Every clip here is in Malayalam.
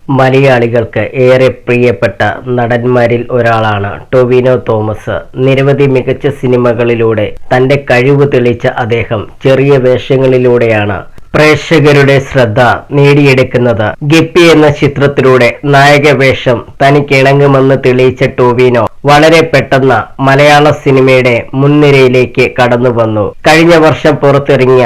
മലയാളികൾക്ക് ഏറെ പ്രിയപ്പെട്ട നടന്മാരിൽ ഒരാളാണ് ടൊവിനോ തോമസ്. നിരവധി മികച്ച സിനിമകളിലൂടെ തന്റെ കഴിവ് തെളിയിച്ച അദ്ദേഹം ചെറിയ വേഷങ്ങളിലൂടെയാണ് പ്രേക്ഷകരുടെ ശ്രദ്ധ നേടിയെടുക്കുന്നത്. ഗപ്പി എന്ന ചിത്രത്തിലൂടെ നായക വേഷം തനിക്കിണങ്ങുമെന്ന് തെളിയിച്ച ടൊവിനോ വളരെ പെട്ടെന്ന് മലയാള സിനിമയുടെ മുൻനിരയിലേക്ക് കടന്നു വന്നു. കഴിഞ്ഞ വർഷം പുറത്തിറങ്ങിയ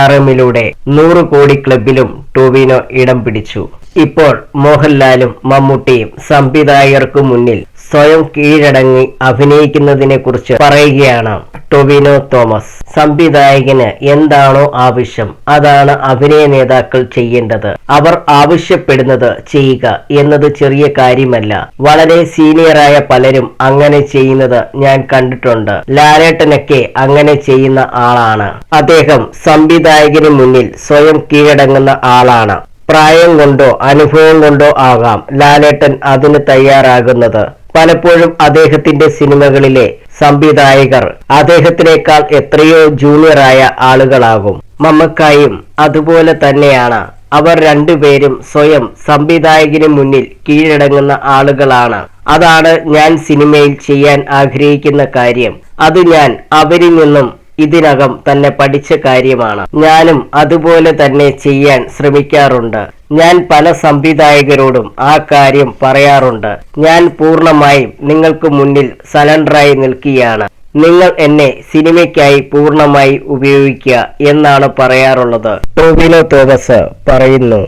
ARMലൂടെ 100 കോടി ക്ലബിലും ടൊവിനോ ഇടം പിടിച്ചു. ഇപ്പോൾ മോഹൻലാലും മമ്മൂട്ടിയും സംവിധായകർക്കു മുന്നിൽ സ്വയം കീഴടങ്ങി അഭിനയിക്കുന്നതിനെ കുറിച്ച് പറയുകയാണ് ടൊവിനോ തോമസ്. സംവിധായകന് എന്താണോ ആവശ്യം അതാണ് അഭിനയ നേതാക്കൾ ചെയ്യേണ്ടത്. അവർ ആവശ്യപ്പെടുന്നത് ചെയ്യുക എന്നത് ചെറിയ കാര്യമല്ല. വളരെ സീനിയറായ പലരും അങ്ങനെ ചെയ്യുന്നത് ഞാൻ കണ്ടിട്ടുണ്ട്. ലാലേട്ടനൊക്കെ അങ്ങനെ ചെയ്യുന്ന ആളാണ്. അദ്ദേഹം സംവിധായകന് മുന്നിൽ സ്വയം കീഴടങ്ങുന്ന ആളാണ്. പ്രായം കൊണ്ടോ അനുഭവം കൊണ്ടോ ആകാം ലാലേട്ടൻ അതിന് തയ്യാറാകുന്നത്. പലപ്പോഴും അദ്ദേഹത്തിന്റെ സിനിമകളിലെ സംവിധായകർ അദ്ദേഹത്തിനേക്കാൾ എത്രയോ ജൂനിയറായ ആളുകളാകും. മമ്മക്കായും അതുപോലെ തന്നെയാണ്. അവർ രണ്ടുപേരും സ്വയം സംവിധായകന് മുന്നിൽ കീഴടങ്ങുന്ന ആളുകളാണ്. അതാണ് ഞാൻ സിനിമയിൽ ചെയ്യാൻ ആഗ്രഹിക്കുന്ന കാര്യം. അത് ഞാൻ അവരിൽ നിന്നും ഇതിനകം തന്നെ പഠിച്ച കാര്യമാണ്. ഞാനും അതുപോലെ തന്നെ ചെയ്യാൻ ശ്രമിക്കാറുണ്ട്. ഞാൻ പല സംവിധായകരോടും ആ കാര്യം പറയാറുണ്ട്. ഞാൻ പൂർണ്ണമായും നിങ്ങൾക്ക് മുന്നിൽ സലണ്ടറായി നിൽക്കുകയാണ്. നിങ്ങൾ എന്നെ സിനിമയ്ക്കായി പൂർണ്ണമായി ഉപയോഗിക്കുക എന്നാണ് പറയാറുള്ളത്. ടൊവിനോ തോമസ് പറയുന്നു.